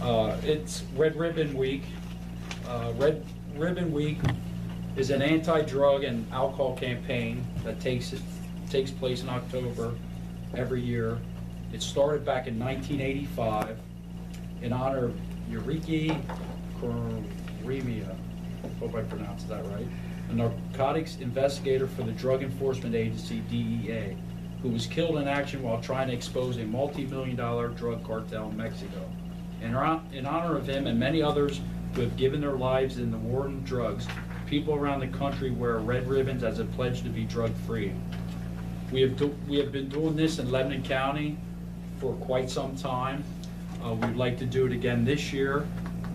It's Red Ribbon Week. Red Ribbon Week is an anti-drug and alcohol campaign that takes place in October every year. It started back in 1985 in honor of Eureka Koremia, hope I pronounced that right, a narcotics investigator for the Drug Enforcement Agency, DEA, who was killed in action while trying to expose a multi-million-dollar drug cartel in Mexico. In honor of him and many others who have given their lives in the war on drugs, people around the country wear red ribbons as a pledge to be drug-free. We have been doing this in Lebanon County for quite some time. We'd like to do it again this year.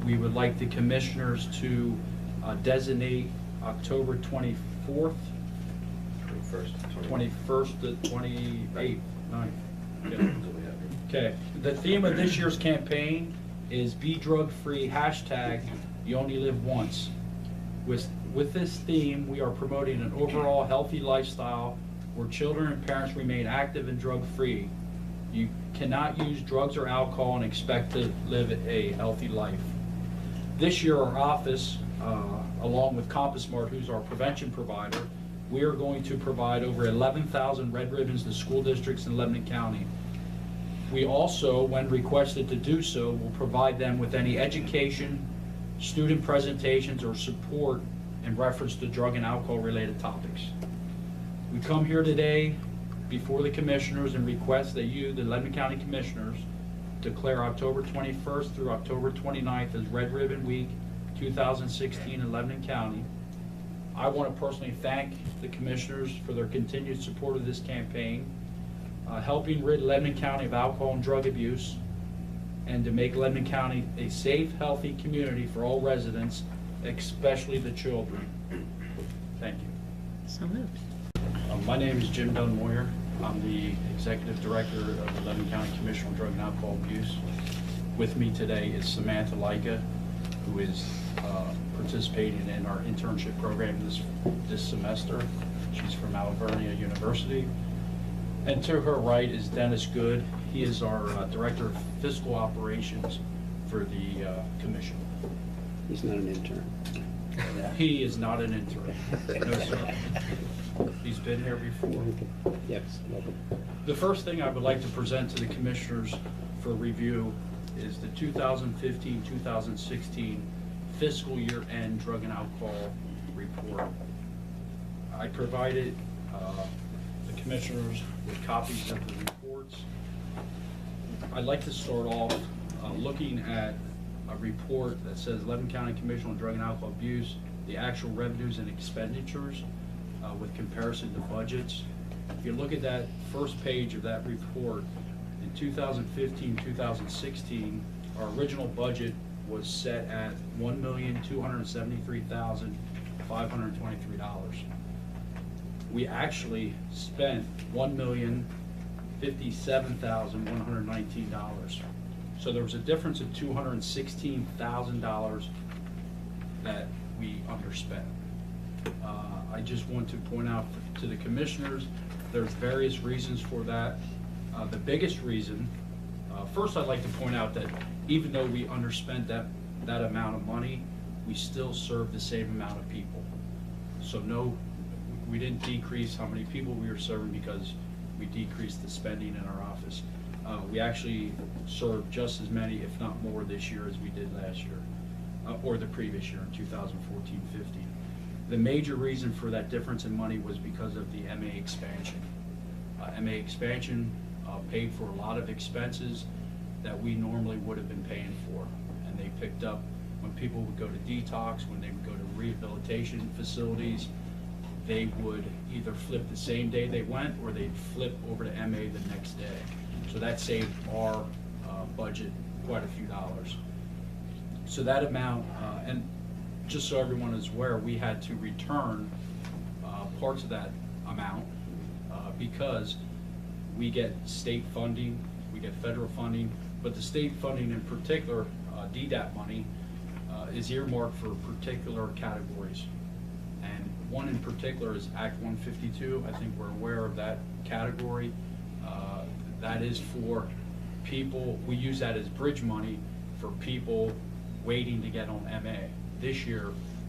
We would like the commissioners to designate October 24th, 21st to 28th, 9th. Okay, the theme of this year's campaign is Be Drug Free, hashtag You Only Live Once. With this theme, we are promoting an overall healthy lifestyle where children and parents remain active and drug free. You cannot use drugs or alcohol and expect to live a healthy life. This year, our office, along with CompassMart, who's our prevention provider, we are going to provide over 11,000 red ribbons to school districts in Lebanon County. We also, when requested to do so, will provide them with any education, student presentations, or support in reference to drug and alcohol related topics. We come here today before the commissioners and request that you, the Lebanon County Commissioners, declare October 21st through October 29th as Red Ribbon Week 2016 in Lebanon County. I want to personally thank the commissioners for their continued support of this campaign, helping rid Lebanon County of alcohol and drug abuse, and to make Lebanon County a safe, healthy community for all residents, especially the children. Thank you. So moved. My name is Jim Donmoyer. I'm the Executive Director of the Lebanon County Commission on Drug and Alcohol Abuse. With me today is Samantha Leica, who is participating in our internship program this semester. She's from Alvernia University. And to her right is Dennis Good. He is our Director of Fiscal Operations for the Commission. He's not an intern. He is not an intern. No, sir. He's been here before. Yes, welcome. The first thing I would like to present to the Commissioners for review is the 2015-2016 fiscal year-end drug and alcohol report. I provided the Commissioners with copies of the reports. I'd like to start off looking at a report that says Lebanon County Commission on Drug and Alcohol Abuse, the actual revenues and expenditures with comparison to budgets. If you look at that first page of that report, in 2015-2016, our original budget was set at $1,273,523. We actually spent $1,057,119. So there was a difference of $216,000 that we underspent. I just want to point out to the commissioners, there's various reasons for that. The biggest reason, first I'd like to point out that even though we underspent that amount of money, we still serve the same amount of people. So no, we didn't decrease how many people we were serving because we decreased the spending in our office. We actually served just as many, if not more, this year as we did last year, or the previous year in 2014-15. The major reason for that difference in money was because of the MA expansion. MA expansion paid for a lot of expenses that we normally would have been paying for, and they picked up when people would go to detox, when they would go to rehabilitation facilities. They would either flip the same day they went, or they'd flip over to MA the next day. So that saved our budget quite a few dollars. So that amount, and just so everyone is aware, we had to return parts of that amount because we get state funding, we get federal funding, but the state funding in particular, DDAP money, is earmarked for particular categories. And one in particular is Act 152. I think we're aware of that category. That is for people, we use that as bridge money for people waiting to get on MA. This year,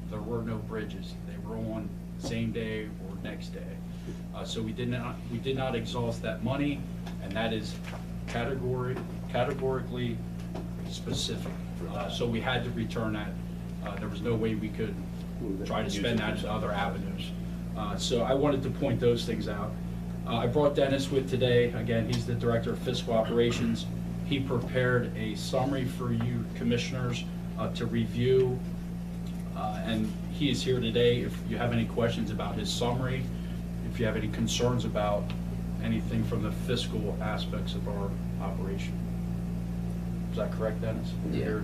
there were no bridges. They were on same day or next day. So we did not exhaust that money, and that is categorically specific. So we had to return that. There was no way we could try to spend that in other avenues. So I wanted to point those things out. I brought Dennis with today. Again, he's the Director of Fiscal Operations. He prepared a summary for you commissioners to review, and he is here today. If you have any questions about his summary, if you have any concerns about anything from the fiscal aspects of our operation. Is that correct, Dennis? Yeah.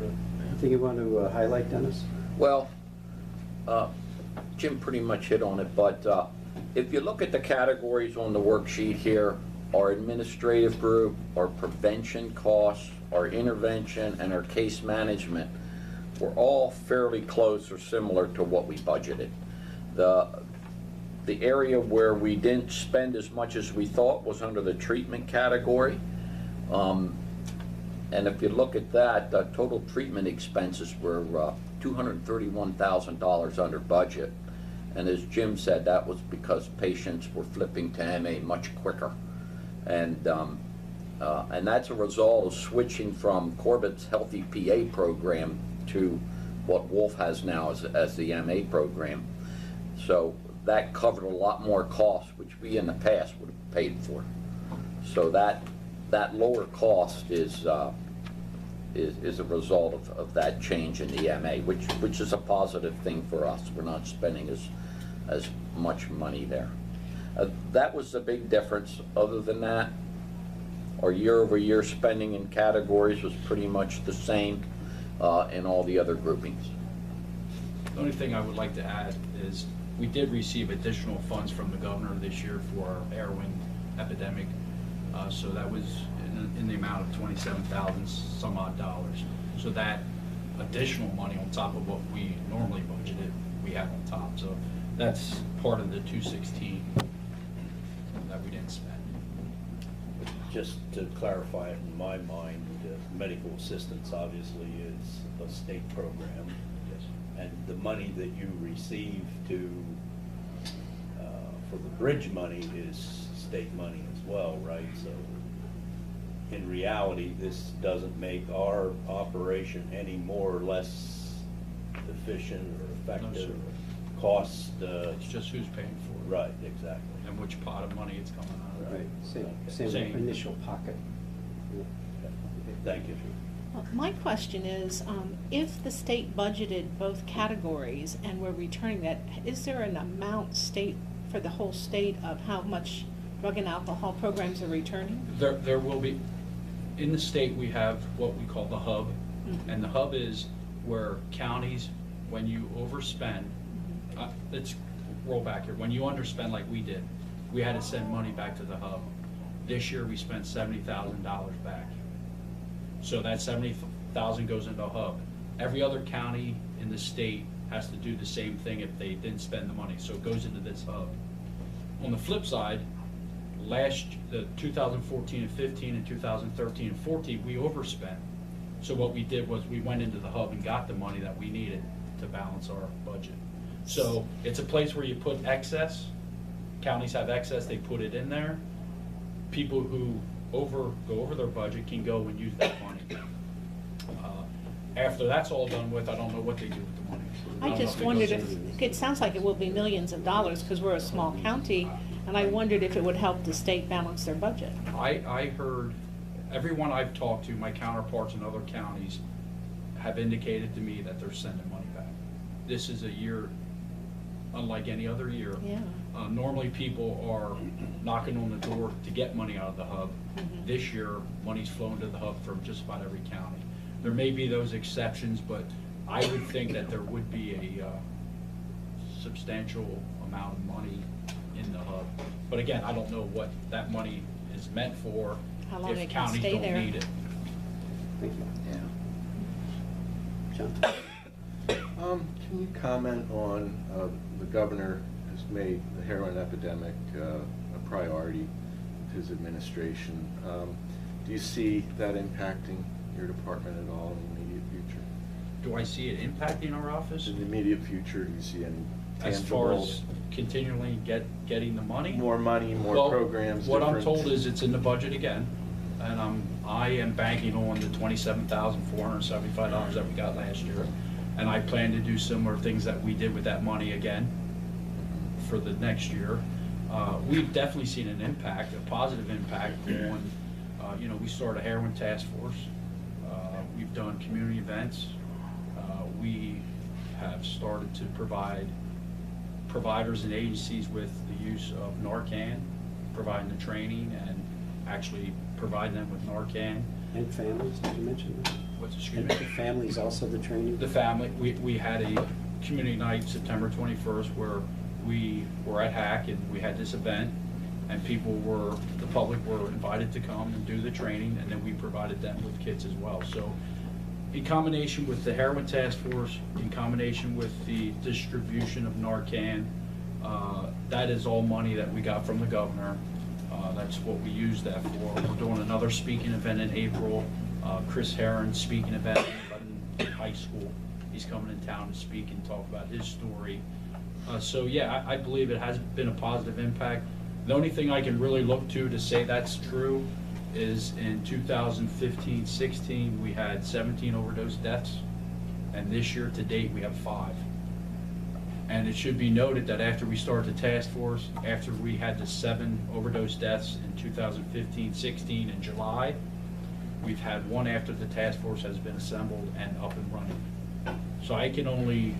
Anything you want to highlight, Dennis? Well, Jim pretty much hit on it, but if you look at the categories on the worksheet here, our administrative group, our prevention costs, our intervention, and our case management were all fairly close or similar to what we budgeted. The area where we didn't spend as much as we thought was under the treatment category. And if you look at that, the total treatment expenses were $231,000 under budget. And as Jim said, that was because patients were flipping to MA much quicker. And that's a result of switching from Corbett's Healthy PA program to what Wolf has now as the MA program. So that covered a lot more costs, which we in the past would have paid for. So that lower cost is a result of that change in the MA, which is a positive thing for us. We're not spending as much money there. That was the big difference. Other than that, our year-over-year spending in categories was pretty much the same in all the other groupings. The only thing I would like to add is we did receive additional funds from the governor this year for our airwing epidemic. So that was in the amount of $27,000 some odd dollars. So that additional money on top of what we normally budgeted, we have on top. So that's part of the 216 that we didn't spend. Just to clarify it in my mind, medical assistance obviously is a state program. Yes. And the money that you receive for the bridge money is state money as well, right? So in reality, this doesn't make our operation any more or less efficient or effective. No, sir. Cost. It's just who's paying for it. Right, exactly. And which pot of money it's coming out of. Right, Okay. same initial pocket. Thank you. Well, my question is, if the state budgeted both categories and we're returning that, is there an amount for the whole state of how much drug and alcohol programs are returning? There will be, in the state, we have what we call the hub. Mhm. And the hub is where counties, when you overspend, let's roll back here. When you underspend like we did, we had to send money back to the hub. This year, we spent $70,000 back. So that $70,000 goes into a hub. Every other county in the state has to do the same thing if they didn't spend the money. So it goes into this hub. On the flip side, the 2014 and 15 and 2013 and 14, we overspent. So what we did was we went into the hub and got the money that we needed to balance our budget. So it's a place where you put excess. Counties have excess, they put it in there. People who go over their budget can go and use that money. After that's all done with, I don't know what they do with the money. I don't know just it wondered goes if, it sounds like it will be millions of dollars because we're a small county, and I wondered if it would help the state balance their budget. I heard, everyone I've talked to, my counterparts in other counties, have indicated to me that they're sending money back. This is a year unlike any other year. Yeah. Normally people are knocking on the door to get money out of the hub. Mhm. This year, money's flown to the hub from just about every county. There may be those exceptions, but I would think that there would be a substantial amount of money in the hub. But again, I don't know what that money is meant for How long if it can counties stay don't there. need it. Thank you. Yeah. John? Can you comment on, the governor has made the heroin epidemic a priority of his administration. Do you see that impacting your department at all in the immediate do I see it impacting our office? In the immediate future, do you see any As far tangible, as continually getting the money? more money, more Well, programs? What I'm different- told is it's in the budget again, and I am banking on the $27,475 that we got last year. And I plan to do similar things that we did with that money again for the next year. We've definitely seen an impact, a positive impact on, we started a heroin task force. We've done community events. We have started to provide providers and agencies with the use of Narcan, providing the training and actually providing them with Narcan. And families, did you mention that? What's, excuse And me? the families also the training? The family, we had a community night September 21st where we were at Hack and we had this event, and the public were invited to come and do the training, and then we provided them with kits as well. So in combination with the heroin task force, in combination with the distribution of Narcan, that is all money that we got from the governor. That's what we use that for. We're doing another speaking event in April. Chris Herron's speaking event at Lebanon High School. He's coming in town to speak and talk about his story. So yeah, I believe it has been a positive impact. The only thing I can really look to say that's true is in 2015-16, we had 17 overdose deaths, and this year to date, we have 5. And it should be noted that after we started the task force, after we had the 7 overdose deaths in 2015-16 in July, we've had 1 after the task force has been assembled and up and running. So I can only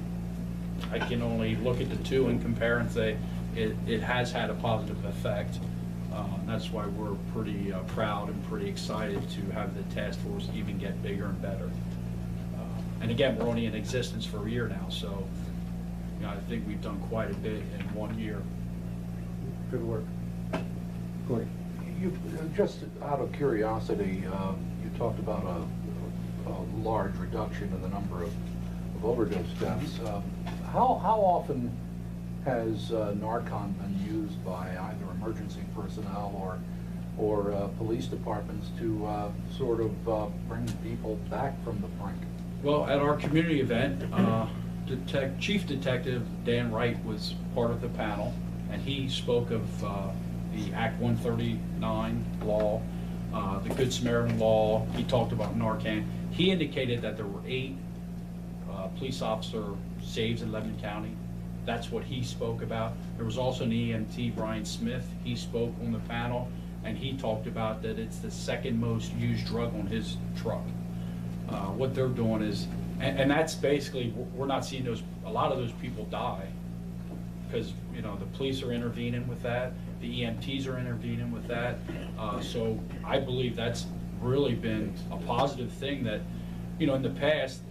look at the 2 and compare and say it has had a positive effect. That's why we're pretty proud and pretty excited to have the task force even get bigger and better. And again, we're only in existence for a year now, so I think we've done quite a bit in 1 year. Good work. Corey? You, just out of curiosity, you talked about a large reduction in the number of overdose deaths. How often has Narcan been used by either emergency personnel or police departments to sort of bring people back from the brink? Well, at our community event, Chief Detective Dan Wright was part of the panel, and he spoke of the Act 139 law, the Good Samaritan law. He talked about Narcan. He indicated that there were 8 police officer saves in Lebanon County. That's what he spoke about. There was also an EMT, Brian Smith. He spoke on the panel, and he talked about that it's the 2nd most used drug on his truck. What they're doing is, and that's basically, we're not seeing a lot of those people die because, the police are intervening with that, the EMTs are intervening with that. So I believe that's really been a positive thing that, in the past,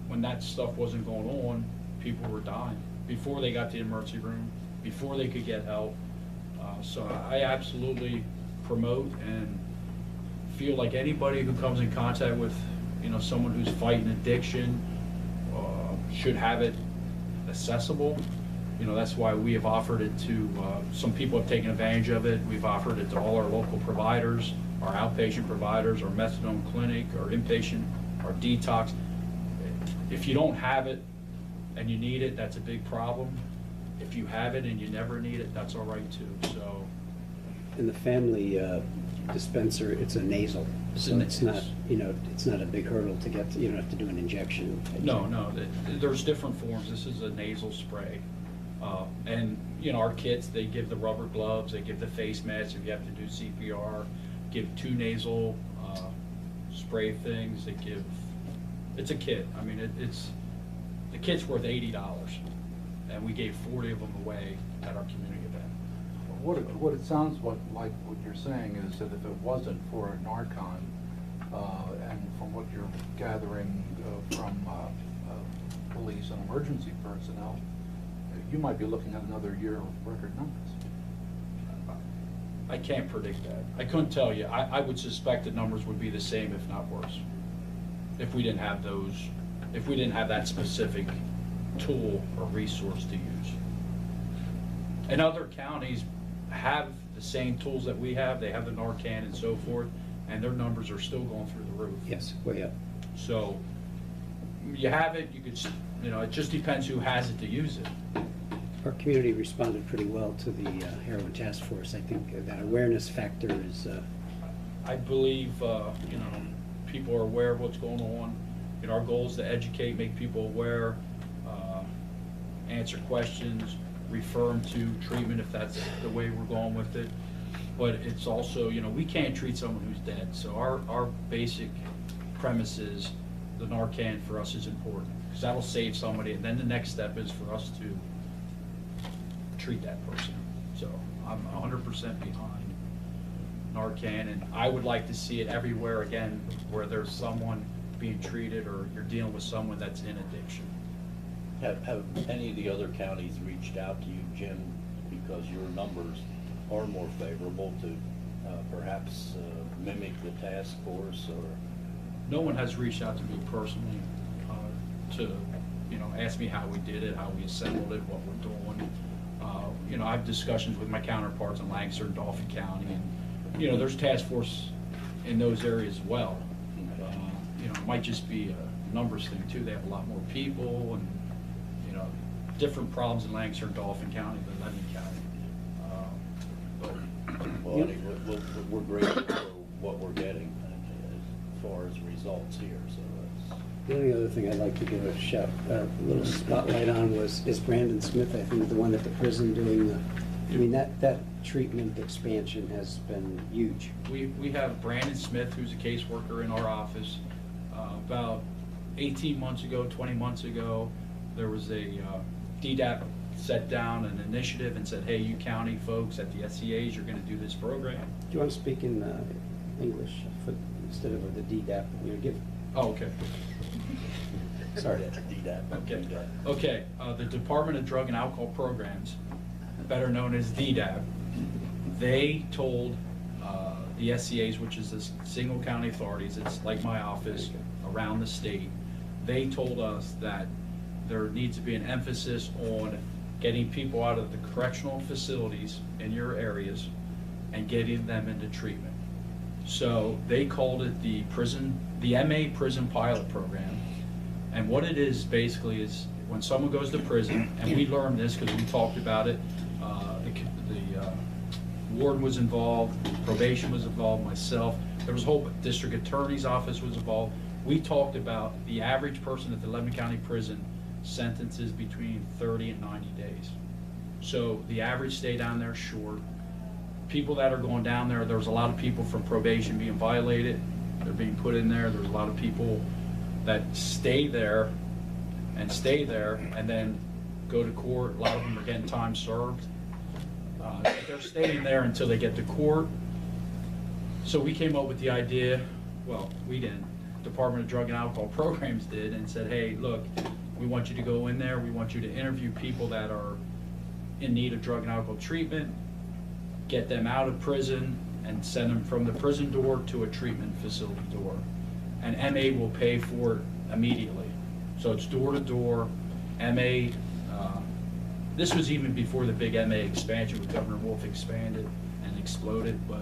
when that stuff wasn't going on, people were dying before they got to the emergency room, before they could get help. So I absolutely promote and feel like anybody who comes in contact with, someone who's fighting addiction should have it accessible. That's why we have offered it to, some people have taken advantage of it. We've offered it to all our local providers, our outpatient providers, our methadone clinic, our inpatient, our detox. If you don't have it and you need it, that's a big problem. If you have it and you never need it, that's all right too, so. In the family dispenser, it's a nasal, so it's not, it's not a big hurdle to get, you don't have to do an injection. No, there's different forms. This is a nasal spray. And, our kits, they give the rubber gloves, they give the face masks if you have to do CPR, give 2 nasal spray things, it's a kit. I mean, the kit's worth $80, and we gave 40 of them away at our community event. What it sounds like what you're saying is that if it wasn't for Narcan, and from what you're gathering from police and emergency personnel, you might be looking at another year of record numbers. I can't predict that. I couldn't tell you. I would suspect the numbers would be the same, if not worse, if we didn't have that specific tool or resource to use. And other counties have the same tools that we have. They have the Narcan and so forth, and their numbers are still going through the roof. Yes, way up. So you have it, you could, it just depends who has it to use it. Our community responded pretty well to the heroin task force. I think that awareness factor is, I believe, people are aware of what's going on. Our goal is to educate, make people aware, answer questions, refer them to treatment if that's the way we're going with it. But it's also, we can't treat someone who's dead. So our basic premise is the Narcan for us is important, because that'll save somebody, and then the next step is for us to treat that person. So I'm 100% behind Narcan, and I would like to see it everywhere again where there's someone being treated or you're dealing with someone that's in addiction. Have any of the other counties reached out to you, Jim, because your numbers are more favorable to perhaps mimic the task force, or? No one has reached out to me personally to, ask me how we did it, how we assembled it, what we're doing. I have discussions with my counterparts in Lancaster and Dauphin County, and, there's task force in those areas as well. It might just be a numbers thing too. They have a lot more people and, different problems in Lancaster and Dauphin County than Lebanon County. Well, anyway, we're grateful for what we're getting as far as results here, so that's. the only other thing I'd like to give a little spotlight on is Brandon Smith, I think, the one at the prison doing that treatment expansion has been huge. We have Brandon Smith, who's a caseworker in our office. About 18 months ago, 20 months ago, there was a DDAP set down an initiative and said, hey, you county folks at the SCAs, you're going to do this program. Do you want to speak in English instead of the DDAP? Give. Oh, okay. Sorry. Okay. Okay. The Department of Drug and Alcohol Programs, better known as DDAP, they told the SCAs, which is the single county authorities, it's like my office around the state, they told us that there needs to be an emphasis on getting people out of the correctional facilities in your areas and getting them into treatment. So they called it the MA Prison Pilot Program. And what it is basically is when someone goes to prison, and we learned this because we talked about it, the warden was involved, probation was involved, myself, there was a whole district attorney's office was involved. We talked about the average person at the Lebanon County Prison sentences between 30 and 90 days. So the average stay down there short. People that are going down there, there's a lot of people from probation being violated. They're being put in there. There's a lot of people that stay there and then go to court. A lot of them are getting time served. They're staying there until they get to court. So we came up with the idea, well, we didn't. Department of Drug and Alcohol Programs did, and said, hey, look, we want you to go in there. We want you to interview people that are in need of drug and alcohol treatment, get them out of prison, and send them from the prison door to a treatment facility door. And MA will pay for it immediately. So it's door to door. MA, this was even before the big MA expansion with Governor Wolf expanded and exploded. But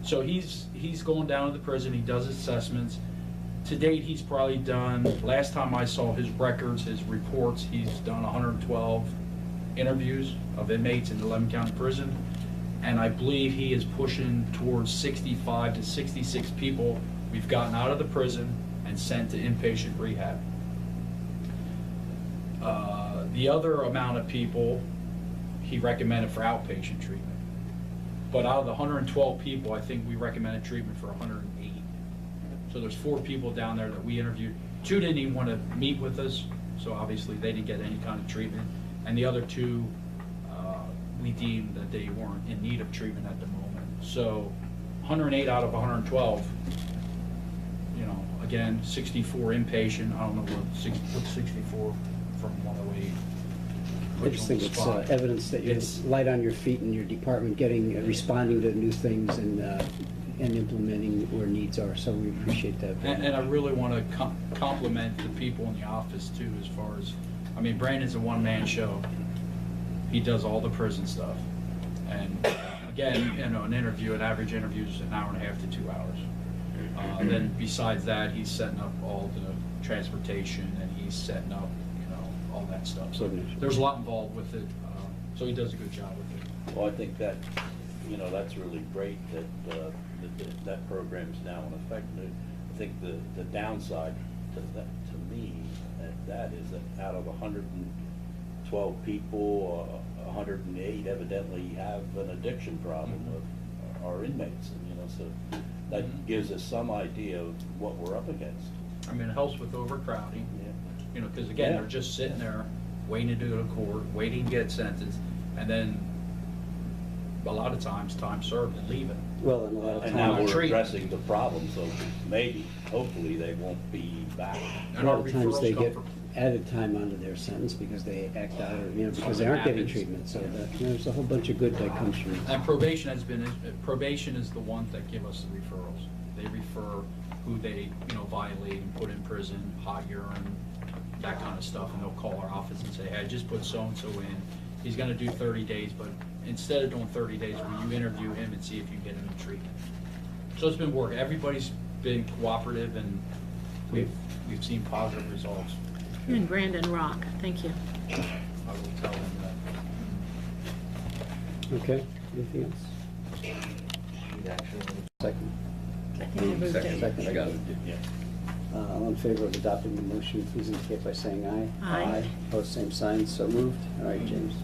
so he's going down to the prison. He does assessments. To date, he's probably done, last time I saw his records, his reports, he's done 112 interviews of inmates in the Lebanon County Prison. And I believe he is pushing towards 65 to 66 people we've gotten out of the prison and sent to inpatient rehab. The other amount of people he recommended for outpatient treatment. But out of the 112 people, I think we recommended treatment for 108. So there's 4 people down there that we interviewed. 2 didn't even want to meet with us, so obviously they didn't get any kind of treatment. And the other 2, we deemed that they weren't in need of treatment at the moment. So 108 out of 112, again, 64 inpatient. I don't know what's 64 from 108. I just think it's evidence that you're light on your feet in your department, responding to new things and implementing where needs are. So we appreciate that. And I really want to compliment the people in the office too, as far as, Brandon's a one-man show. He does all the prison stuff. And again, an average interview is an hour and a half to 2 hours. Then besides that, he's setting up all the transportation, and he's setting up, all that stuff. So Coordination. there's a lot involved with it, so he does a good job with it. Well, I think that, that's really great that program is now in effect. I think the downside to me, that is that out of 112 people, 108 evidently have an addiction problem of our inmates, and, so that gives us some idea of what we're up against. I mean, it helps with overcrowding, Yeah. Because again, Yeah. they're just sitting there, waiting to go to court, waiting to get sentenced, and then a lot of times, time served and leaving. Well, and a lot of And now Time times, we're treatment. addressing the problem, so maybe, hopefully, they won't be back. a And lot our of times they referrals come get from, added time onto their sentence because they act out, or, because they aren't getting Happens. treatment, so there's a whole bunch of good that comes from and probation is the ones that give us the referrals. They refer who they, violate and put in prison, hot urine, that kind of stuff, and they'll call our office and say, hey, I just put so-and-so in, he's gonna do 30 days, but instead of doing 30 days, will you interview him and see if you get him in treatment? So it's been working, everybody's been cooperative, and we've seen positive results. And Brandon Rock, thank you. I will tell him that. Okay, anything else? Second. I think I moved it. Second. I got it. Yeah. All in favor of adopting the motion, please indicate by saying aye. Aye. Opposed, same sign, so moved. All right, James.